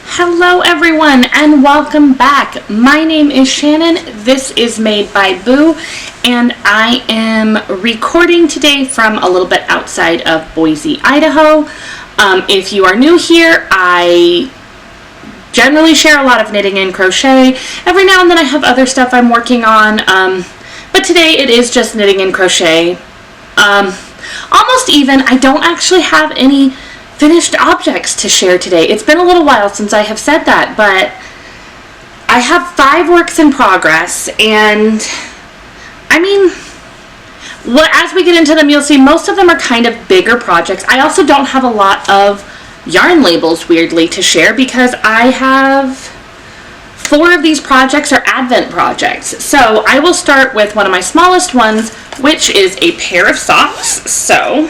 Hello everyone and welcome back. My name is Shannon. This is Made by Boo and I am recording today from a little bit outside of Boise, Idaho. If you are new here, I generally share a lot of knitting and crochet. Every now and then I have other stuff I'm working on, but today it is just knitting and crochet. Almost even, I don't actually have any finished objects to share today. It's been a little while since I have said that, but I have 5 works in progress, and I mean, as we get into them, you'll see most of them are kind of bigger projects. I also don't have a lot of yarn labels, weirdly, to share because I have 4 of these projects are Advent projects. So I will start with one of my smallest ones, which is a pair of socks. So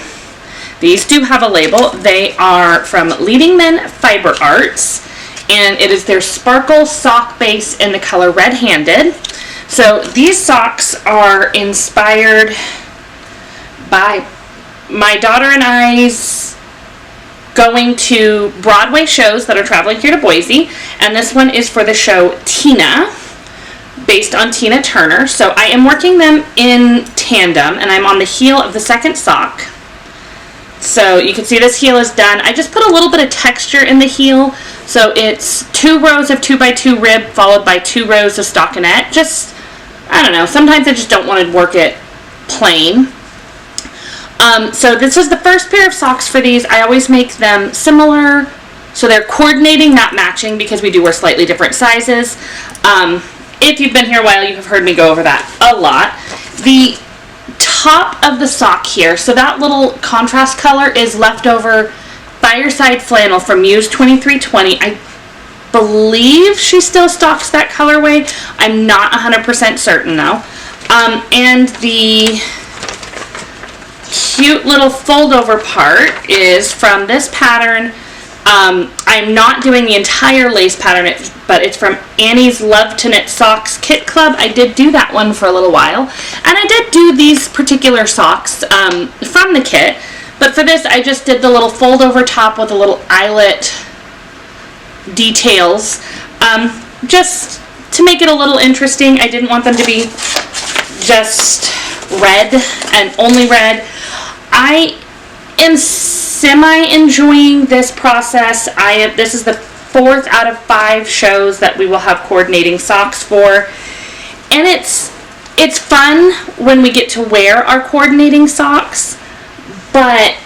these do have a label. They are from Leading Men Fiber Arts, and it is their sparkle sock base in the color Red Handed. So these socks are inspired by my daughter and I's going to Broadway shows that are traveling here to Boise, and this one is for the show Tina, based on Tina Turner. So I am working them in tandem, and I'm on the heel of the second sock. So you can see this heel is done. I just put a little bit of texture in the heel. So it's 2 rows of 2x2 rib followed by 2 rows of stockinette. Just, I don't know, sometimes I just don't want to work it plain. So this is the first pair of socks for these. I always make them similar, so they're coordinating, not matching, because we do wear slightly different sizes. If you've been here a while, you have heard me go over that a lot. The top of the sock here, so that little contrast color is leftover Fireside Flannel from Muse 2320. I believe she still stocks that colorway. I'm not 100% certain though. And the cute little fold over part is from this pattern. I'm not doing the entire lace pattern, but it's from Annie's Love to Knit Socks Kit Club. I did do that one for a little while, and I did do these particular socks from the kit, but for this I just did the little fold over top with a little eyelet details, just to make it a little interesting. I didn't want them to be just red and only red. I am semi-enjoying this process. This is the 4th out of 5 shows that we will have coordinating socks for, and it's fun when we get to wear our coordinating socks, but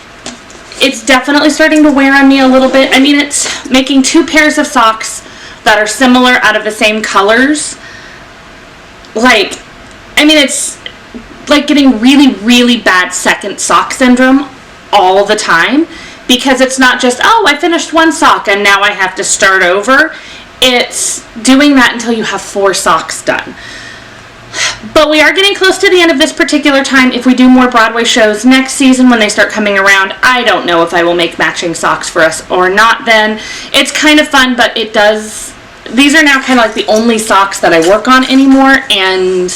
it's definitely starting to wear on me a little bit. I mean, it's making 2 pairs of socks that are similar out of the same colors. Like, I mean, it's like getting really, really bad second sock syndrome all the time, because it's not just, oh, I finished 1 sock and now I have to start over. It's doing that until you have 4 socks done. But we are getting close to the end of this particular time. If we do more Broadway shows next season when they start coming around, I don't know if I will make matching socks for us or not then. It's kind of fun, but it does, these are now kind of like the only socks that I work on anymore, and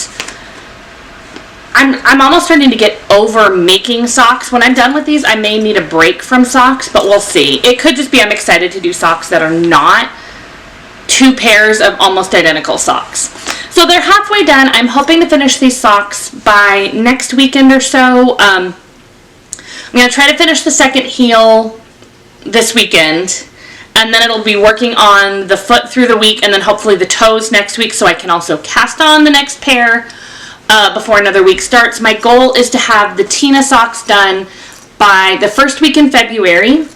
I'm almost starting to get over making socks. When I'm done with these, I may need a break from socks, but we'll see. It could just be I'm excited to do socks that are not 2 pairs of almost identical socks. So they're halfway done. I'm hoping to finish these socks by next weekend or so. I'm going to try to finish the second heel this weekend, and then it'll be working on the foot through the week, and then hopefully the toes next week, so I can also cast on the next pair before another week starts. My goal is to have the Tina socks done by the first week in February.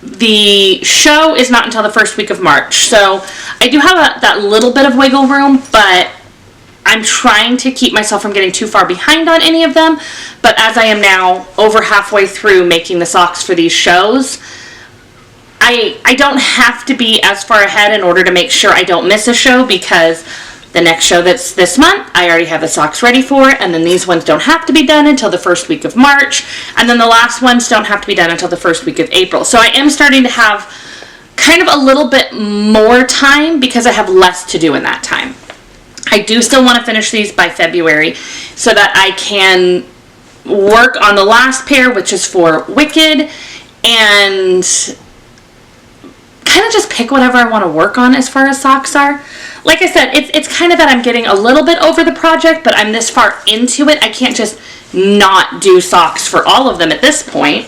The show is not until the first week of March, so I do have that little bit of wiggle room, but I'm trying to keep myself from getting too far behind on any of them. But as I am now over halfway through making the socks for these shows, I don't have to be as far ahead in order to make sure I don't miss a show, because the next show that's this month, I already have the socks ready for, and then these ones don't have to be done until the first week of March, and then the last ones don't have to be done until the first week of April. So I am starting to have kind of a little bit more time because I have less to do in that time. I do still want to finish these by February so that I can work on the last pair, which is for Wicked, and kind of just pick whatever I want to work on as far as socks are. Like I said, it's kind of that I'm getting a little bit over the project, but I'm this far into it, I can't just not do socks for all of them at this point.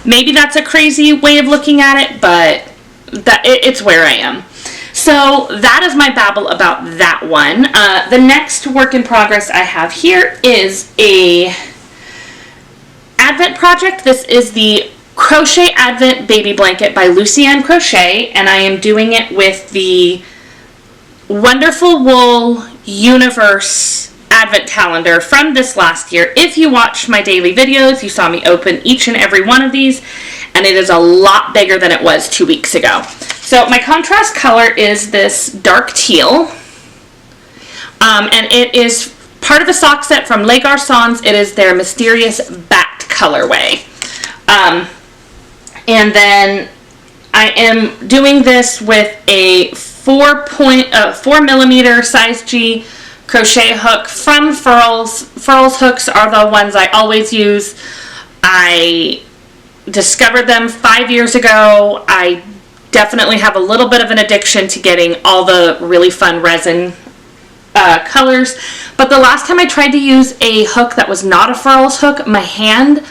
Maybe that's a crazy way of looking at it, but it's where I am. So that is my babble about that one. The next work in progress I have here is a Advent project. This is the Crochet Advent Baby Blanket by Lucienne Crochet, and I am doing it with the Wonderful Wool Universe Advent Calendar from this last year. If you watched my daily videos, you saw me open each and every one of these, and it is a lot bigger than it was 2 weeks ago. So my contrast color is this dark teal, and it is part of the sock set from Les Garçons. It is their Mysterious Bat colorway. And then I am doing this with a 4mm size G crochet hook from Furls. Furls hooks are the ones I always use. I discovered them 5 years ago. I definitely have a little bit of an addiction to getting all the really fun resin colors. But the last time I tried to use a hook that was not a Furls hook, my hand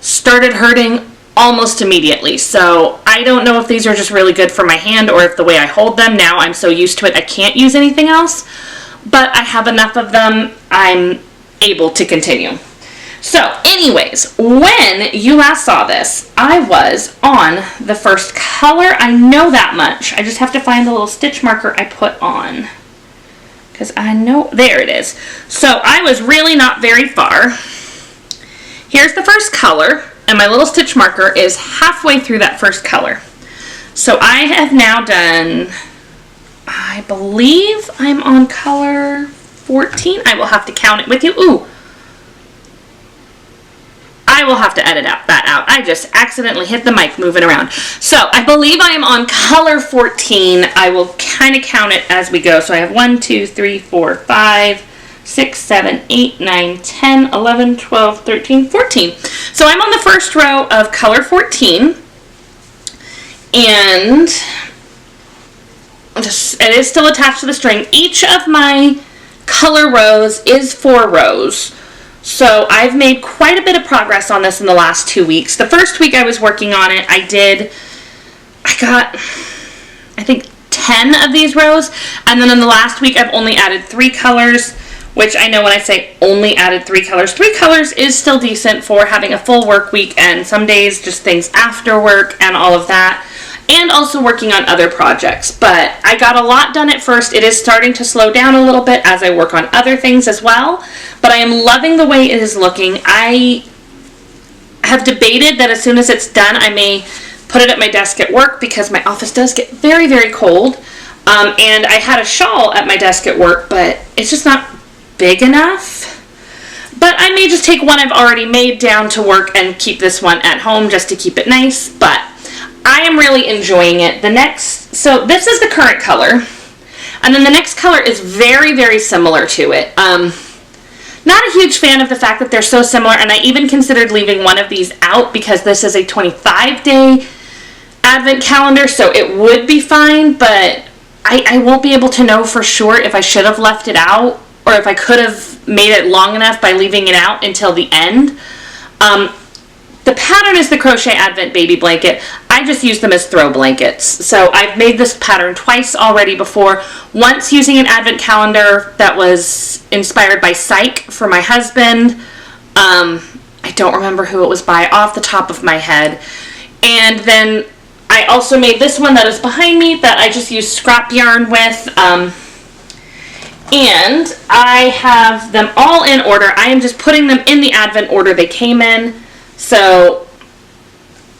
started hurting almost immediately. So I don't know if these are just really good for my hand or if the way I hold them now, I'm so used to it I can't use anything else. But I have enough of them, I'm able to continue. So anyways, when you last saw this, I was on the first color. I know that much. I just have to find the little stitch marker I put on, because I know, there it is. So I was really not very far. Here's the first color, and my little stitch marker is halfway through that first color. So I have now done, I believe I'm on color 14. I will have to count it with you. Ooh. I will have to edit that out. I just accidentally hit the mic moving around. So I believe I am on color 14. I will kind of count it as we go. So I have 1, 2, 3, 4, 5, 6, 7, 8, 9, 10, 11, 12, 13, 14. So I'm on the first row of color 14. And it is still attached to the string. Each of my color rows is 4 rows. So I've made quite a bit of progress on this in the last 2 weeks. The first week I was working on it, I got, I think, 10 of these rows. And then in the last week I've only added 3 colors, which I know when I say only added 3 colors, 3 colors is still decent for having a full work week and some days just things after work and all of that. And also working on other projects. But I got a lot done at first. It is starting to slow down a little bit as I work on other things as well. But I am loving the way it is looking. I have debated that as soon as it's done, I may put it at my desk at work because my office does get very, very cold. And I had a shawl at my desk at work, but it's just not big enough. But I may just take one I've already made down to work and keep this one at home just to keep it nice. But I am really enjoying it. So this is the current color, and then the next color is very, very similar to it. Not a huge fan of the fact that they're so similar, and I even considered leaving one of these out because this is a 25-day advent calendar, so it would be fine, but I won't be able to know for sure if I should have left it out or if I could have made it long enough by leaving it out until the end. The pattern is the Crochet Advent Baby Blanket. I just use them as throw blankets. So I've made this pattern twice already before. Once using an Advent calendar that was inspired by Psych for my husband. I don't remember who it was by off the top of my head. And then I also made this one that is behind me that I just use scrap yarn with. And I have them all in order. I am just putting them in the Advent order they came in. So,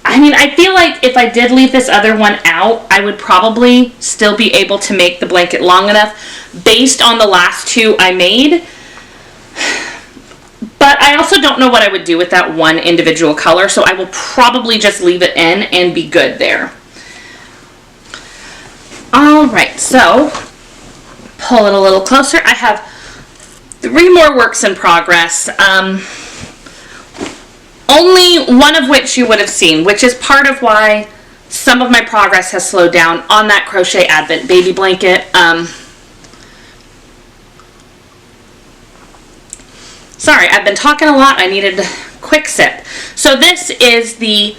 I mean, I feel like if I did leave this other one out, I would probably still be able to make the blanket long enough based on the last 2 I made. But I also don't know what I would do with that one individual color, so I will probably just leave it in and be good there. Alright, so pull it a little closer. I have 3 more works in progress. only one of which you would have seen, which is part of why some of my progress has slowed down on that Crochet Advent baby blanket. Sorry, I've been talking a lot. I needed a quick sip. So this is the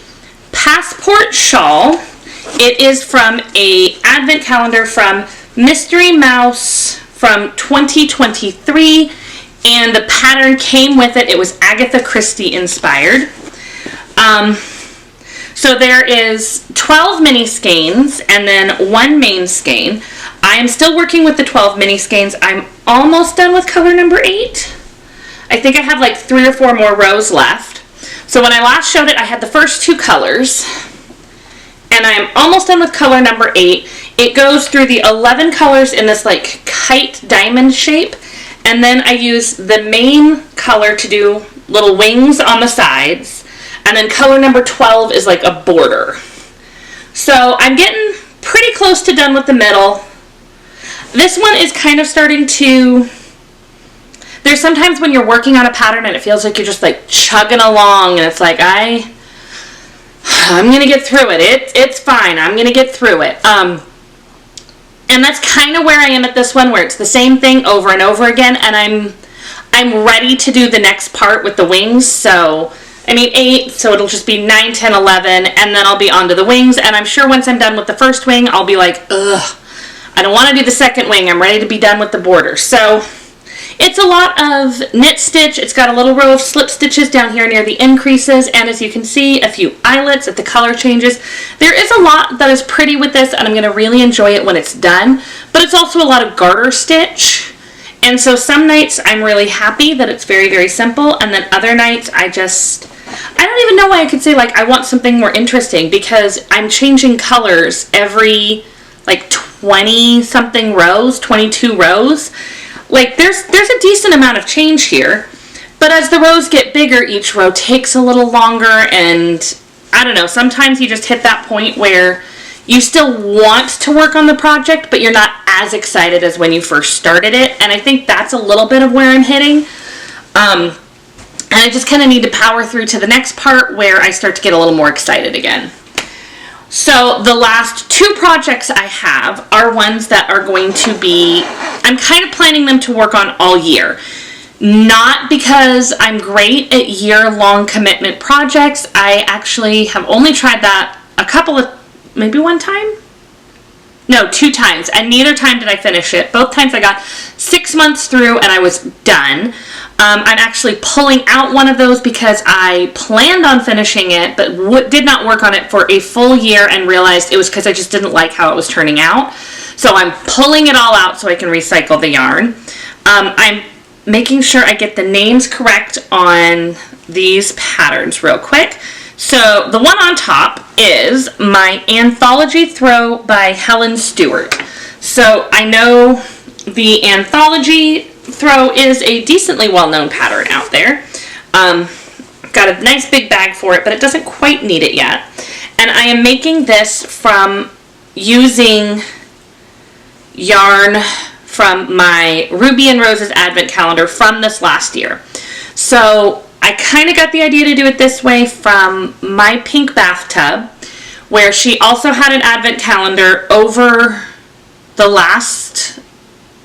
Passport Shawl. It is from a Advent calendar from Mystery Mouse from 2023, and the pattern came with it. It was Agatha Christie inspired. So there is 12 mini skeins and then 1 main skein. I am still working with the 12 mini skeins. I'm almost done with color number 8. I think I have like 3 or 4 more rows left. So when I last showed it, I had the first 2 colors, and I'm almost done with color number 8. It goes through the 11 colors in this like kite diamond shape, and then I use the main color to do little wings on the sides, and then color number 12 is like a border. So I'm getting pretty close to done with the middle. This one is kind of starting to... There's sometimes when you're working on a pattern and it feels like you're just like chugging along, and it's like, I'm gonna get through it. It's fine. I'm gonna get through it. And that's kind of where I am at this one, where it's the same thing over and over again, and I'm ready to do the next part with the wings. So I mean 8, so it'll just be 9, 10, 11, and then I'll be on to the wings. And I'm sure once I'm done with the first wing, I'll be like, ugh, I don't want to do the second wing. I'm ready to be done with the border. So it's a lot of knit stitch. It's got a little row of slip stitches down here near the increases, and as you can see, a few eyelets at the color changes. There is a lot that is pretty with this, and I'm going to really enjoy it when it's done, but it's also a lot of garter stitch. And so some nights I'm really happy that it's very, very simple, and then other nights I don't even know why I could say like I want something more interesting, because I'm changing colors every like 20 something rows, 22 rows. Like there's a decent amount of change here, but as the rows get bigger, each row takes a little longer, and I don't know, sometimes you just hit that point where you still want to work on the project, but you're not as excited as when you first started it, and I think that's a little bit of where I'm hitting. And I just kind of need to power through to the next part where I start to get a little more excited again. So the last 2 projects I have are ones that are going to be, I'm kind of planning them to work on all year. Not because I'm great at year-long commitment projects. I actually have only tried that a couple of, maybe 1 time? No, 2 times, and neither time did I finish it. Both times I got 6 months through and I was done. I'm actually pulling out one of those because I planned on finishing it, but did not work on it for a full year and realized it was because I just didn't like how it was turning out. So I'm pulling it all out so I can recycle the yarn. I'm making sure I get the names correct on these patterns real quick. So the one on top is my Anthology Throw by Helen Stewart. So I know the Anthology Throw is a decently well-known pattern out there. Got a nice big bag for it, but it doesn't quite need it yet. And I am making this from using yarn from my Ruby and Roses Advent calendar from this last year. So I kind of got the idea to do it this way from My Pink Bathtub, where she also had an Advent calendar over the last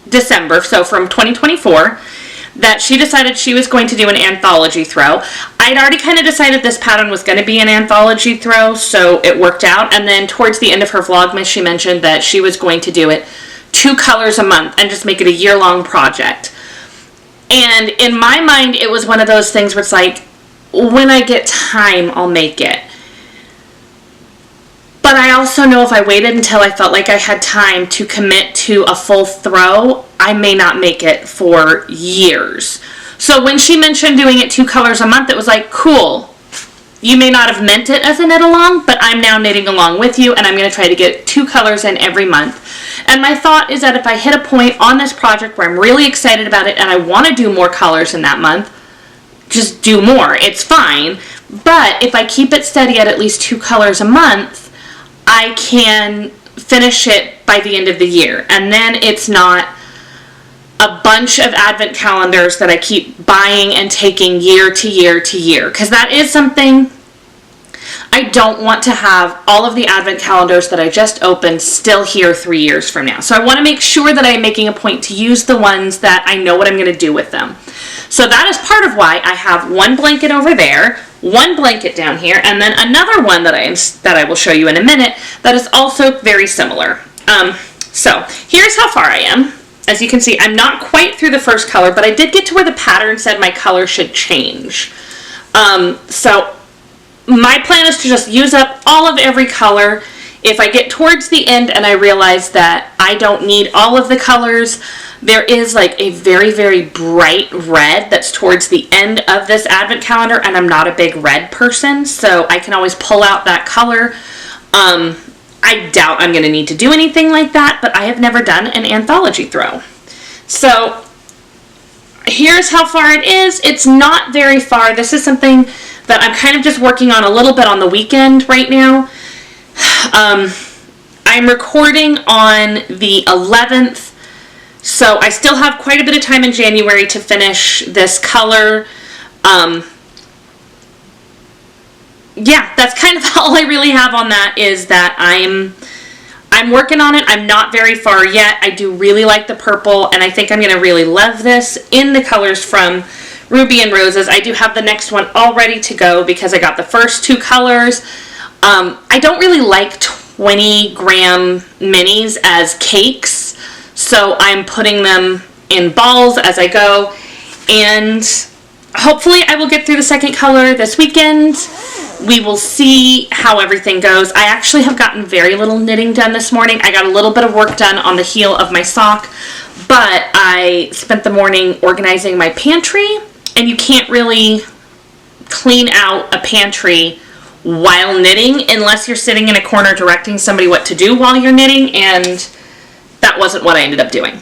December, so from 2024, that she decided she was going to do an anthology throw. I'd already kind of decided this pattern was going to be an anthology throw, so it worked out. And then towards the end of her Vlogmas, she mentioned that she was going to do it 2 colors a month and just make it a year-long project. And in my mind, it was one of those things where it's like, when I get time, I'll make it. But I also know if I waited until I felt like I had time to commit to a full throw, I may not make it for years. So when she mentioned doing it 2 colors a month, it was like, cool. You may not have meant it as a knit along, but I'm now knitting along with you, and I'm going to try to get 2 colors in every month. And my thought is that if I hit a point on this project where I'm really excited about it and I want to do more colors in that month, just do more. It's fine. But if I keep it steady at least 2 colors a month, I can finish it by the end of the year. And then it's not a bunch of advent calendars that I keep buying and taking year to year to year, because that is something I don't want to have all of the advent calendars that I just opened still here 3 years from now. So I want to make sure that I'm making a point to use the ones that I know what I'm going to do with them. So that is part of why I have one blanket over there, one blanket down here, and then another one that I will show you in a minute that is also very similar. So here's how far I am. As you can see, I'm not quite through the first color, but I did get to where the pattern said my color should change. So my plan is to just use up all of every color. If I get towards the end and I realize that I don't need all of the colors, there is like a very, very bright red that's towards the end of this advent calendar, and I'm not a big red person, so I can always pull out that color. I doubt I'm going to need to do anything like that, but I have never done an anthology throw. So here's how far it is. It's not very far. This is something that I'm kind of just working on a little bit on the weekend right now. I'm recording on the 11th, so I still have quite a bit of time in January to finish this color. Yeah, that's kind of all I really have on that, is that I'm working on it. I'm not very far yet. I do really like the purple, and I think I'm going to really love this in the colors from Ruby and Roses. I do have the next one all ready to go because I got the first two colors. I don't really like 20-gram minis as cakes, so I'm putting them in balls as I go, and hopefully I will get through the second color this weekend. We will see how everything goes. I actually have gotten very little knitting done this morning. I got a little bit of work done on the heel of my sock, but I spent the morning organizing my pantry, and you can't really clean out a pantry while knitting unless you're sitting in a corner directing somebody what to do while you're knitting, and that wasn't what I ended up doing.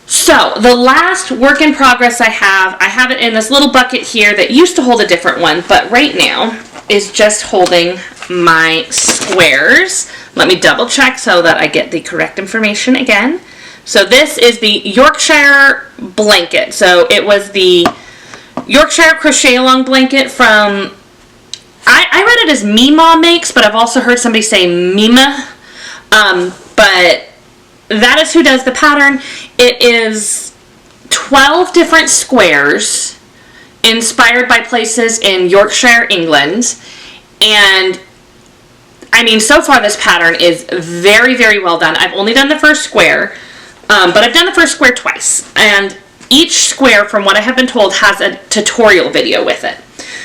So the last work in progress I have it in this little bucket here that used to hold a different one, but right now is just holding my squares. Let me double check so that I get the correct information again. So this is the Yorkshire blanket. So it was the Yorkshire crochet along blanket from, I read it as Mima Makes, but I've also heard somebody say Mima. But that is who does the pattern. It is 12 different squares inspired by places in Yorkshire, England. And I mean, so far this pattern is very, very well done. I've only done the first square, but I've done the first square twice. And each square, from what I have been told, has a tutorial video with it.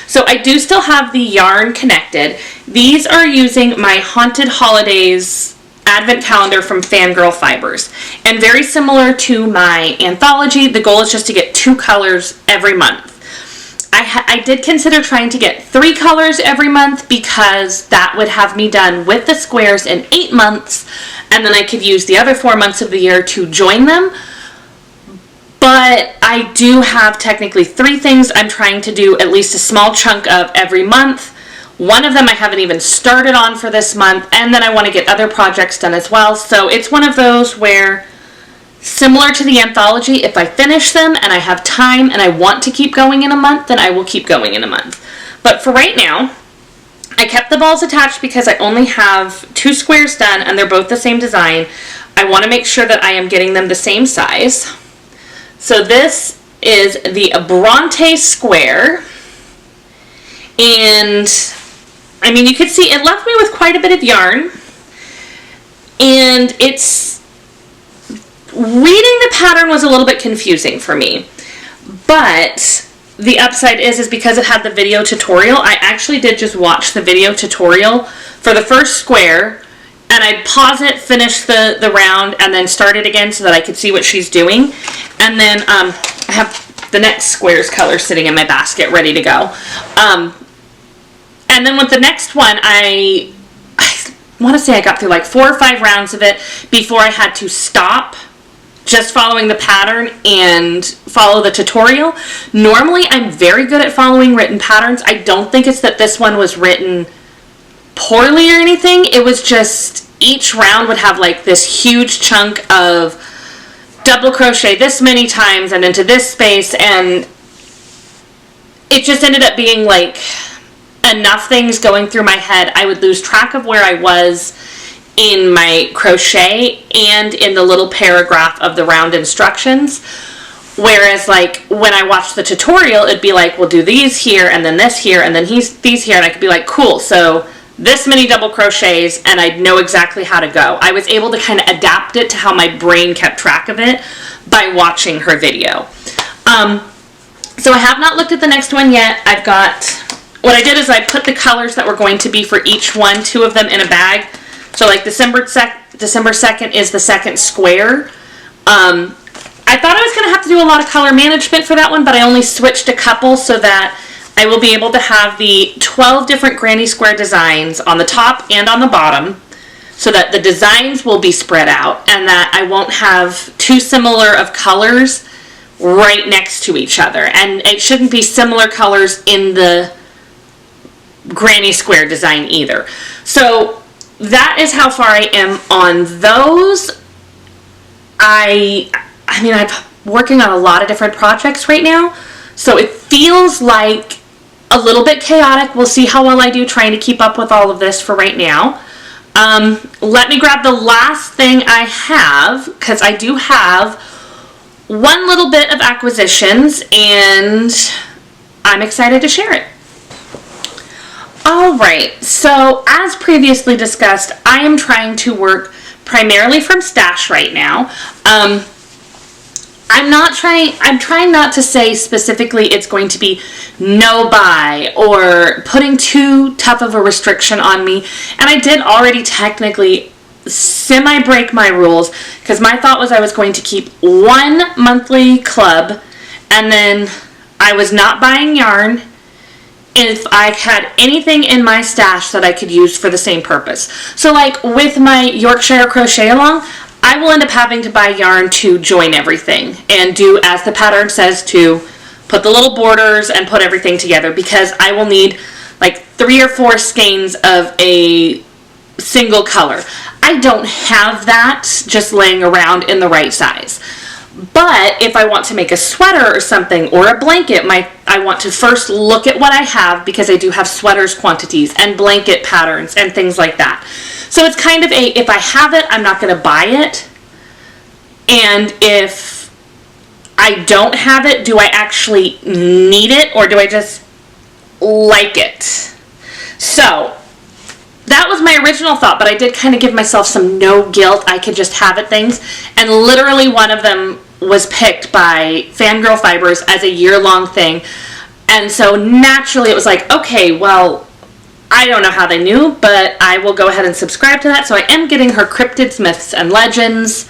So I do still have the yarn connected. These are using my Haunted Holidays advent calendar from FanGirl Fibers. And very similar to my anthology, the goal is just to get 2 colors every month. I did consider trying to get 3 colors every month because that would have me done with the squares in 8 months, and then I could use the other 4 months of the year to join them. But I do have technically 3 things I'm trying to do at least a small chunk of every month. One of them I haven't even started on for this month, and then I want to get other projects done as well. So it's one of those where, similar to the anthology, if I finish them and I have time and I want to keep going in a month, then I will keep going in a month. But for right now, I kept the balls attached because I only have 2 squares done and they're both the same design. I want to make sure that I am getting them the same size. So this is the Bronte square, and I mean, you could see it left me with quite a bit of yarn, and it's reading the pattern was a little bit confusing for me, but the upside is because it had the video tutorial. I actually did just watch the video tutorial for the first square, and I'd pause it, finish the round, and then start it again so that I could see what she's doing. And then I have the next square's color sitting in my basket ready to go. And then with the next one, I want to say I got through like 4 or 5 rounds of it before I had to stop just following the pattern and follow the tutorial. Normally, I'm very good at following written patterns. I don't think it's that this one was written poorly or anything. It was just each round would have like this huge chunk of double crochet this many times and into this space, and it just ended up being like enough things going through my head. I would lose track of where I was in my crochet and in the little paragraph of the round instructions. Whereas like when I watched the tutorial, it'd be like, we'll do these here and then this here and then these here, and I could be like, cool, so this many double crochets, and I'd know exactly how to go. I was able to kind of adapt it to how my brain kept track of it by watching her video. So I have not looked at the next one yet. What I did is I put the colors that were going to be for each one, 2 of them in a bag. So like December 2nd is the second square. I thought I was going to have to do a lot of color management for that one, but I only switched a couple so that I will be able to have the 12 different granny square designs on the top and on the bottom, so that the designs will be spread out and that I won't have too similar of colors right next to each other. And it shouldn't be similar colors in the granny square design either. So that is how far I am on those. I'm working on a lot of different projects right now, so it feels like a little bit chaotic. We'll see how well I do trying to keep up with all of this for right now. Let me grab the last thing I have, because I do have one little bit of acquisitions and I'm excited to share it. Alright, so as previously discussed, I am trying to work primarily from stash right now. I'm trying not to say specifically it's going to be no buy or putting too tough of a restriction on me. And I did already technically semi-break my rules, because my thought was I was going to keep one monthly club, and then I was not buying yarn if I had anything in my stash that I could use for the same purpose. So like with my Yorkshire crochet along, I will end up having to buy yarn to join everything and do as the pattern says, to put the little borders and put everything together, because I will need like 3 or 4 skeins of a single color. I don't have that just laying around in the right size. But if I want to make a sweater or something, or a blanket, I want to first look at what I have, because I do have sweaters quantities and blanket patterns and things like that. So it's kind of if I have it, I'm not going to buy it. And if I don't have it, do I actually need it, or do I just like it? So that was my original thought, but I did kind of give myself some no guilt, I could just have it things. And literally one of them was picked by FanGirl Fibers as a year-long thing. And so naturally it was like, okay, well, I don't know how they knew, but I will go ahead and subscribe to that. So I am getting her cryptids, myths, and legends.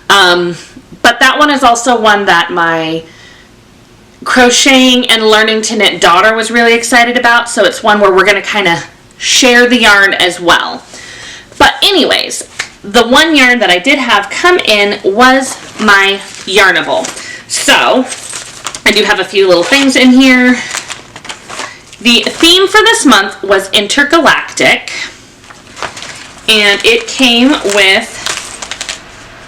But that one is also one that my crocheting and learning to knit daughter was really excited about. So it's one where we're going to kind of share the yarn as well. But anyways, the one yarn that I did have come in was my Yarnable. So I do have a few little things in here. The theme for this month was intergalactic, and it came with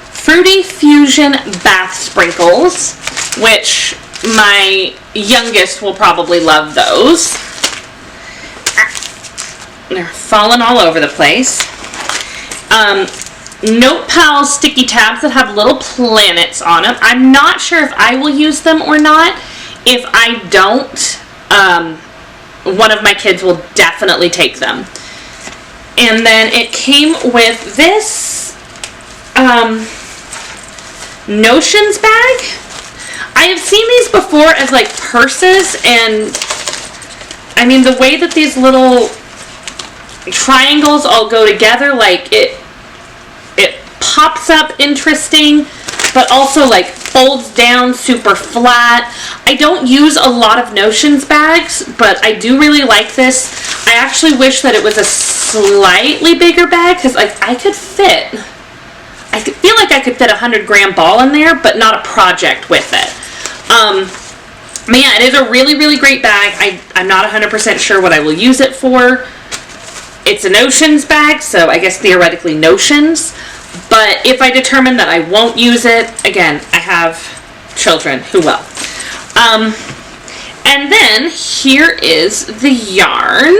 Fruity Fusion Bath Sprinkles, which my youngest will probably love those. They're falling all over the place. Note Pals sticky tabs that have little planets on them. I'm not sure if I will use them or not. If I don't, one of my kids will definitely take them. And then it came with this Notions bag. I have seen these before as like purses, and I mean the way that these little triangles all go together, like it pops up interesting, but also like folds down super flat. I don't use a lot of Notions bags, but I do really like this. I actually wish that it was a slightly bigger bag, because like I feel like I could fit a 100-gram ball in there, but not a project with it. But yeah, it is a really, really great bag. I'm not 100% sure what I will use it for. It's a Notions bag, so I guess theoretically Notions. But if I determine that I won't use it, again, I have children who will. And then here is the yarn.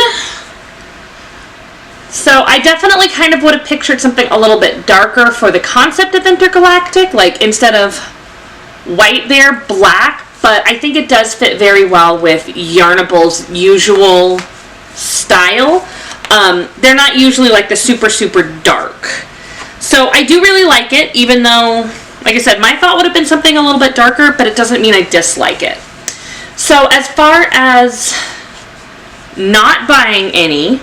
So I definitely kind of would have pictured something a little bit darker for the concept of intergalactic, like instead of white there, black, but I think it does fit very well with Yarnable's usual style. They're not usually like the super, super dark. So I do really like it, even though, like I said, my thought would have been something a little bit darker, but it doesn't mean I dislike it. So as far as not buying any,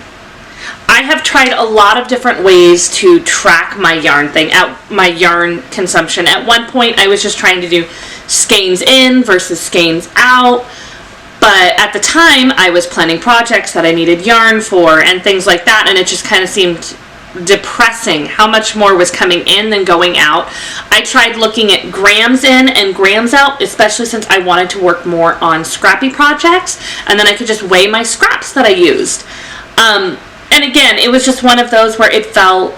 I have tried a lot of different ways to track my yarn consumption. At one point, I was just trying to do skeins in versus skeins out. But at the time, I was planning projects that I needed yarn for and things like that. And it just kind of seemed depressing how much more was coming in than going out. I tried looking at grams in and grams out, especially since I wanted to work more on scrappy projects. And then I could just weigh my scraps that I used. And again, it was just one of those where it felt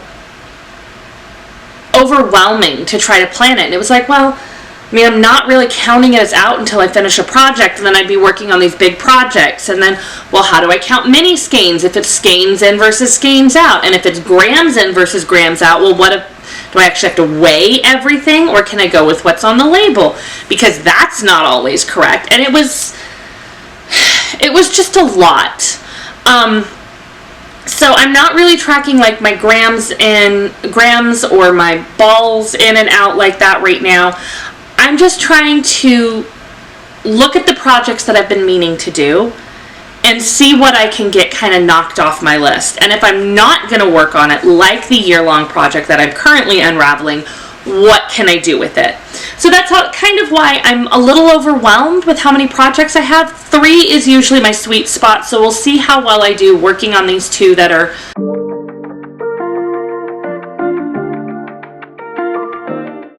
overwhelming to try to plan it. And it was like, well, I mean, I'm not really counting it as out until I finish a project, and then I'd be working on these big projects. And then, well, how do I count mini skeins if it's skeins in versus skeins out? And if it's grams in versus grams out, well, what if, do I actually have to weigh everything, or can I go with what's on the label? Because that's not always correct. And it was just a lot. So I'm not really tracking like my grams or my balls in and out like that right now. I'm just trying to look at the projects that I've been meaning to do and see what I can get kind of knocked off my list. And if I'm not going to work on it, like the year-long project that I'm currently unraveling, what can I do with it? So that's kind of why I'm a little overwhelmed with how many projects I have. 3 is usually my sweet spot, so we'll see how well I do working on these 2 that are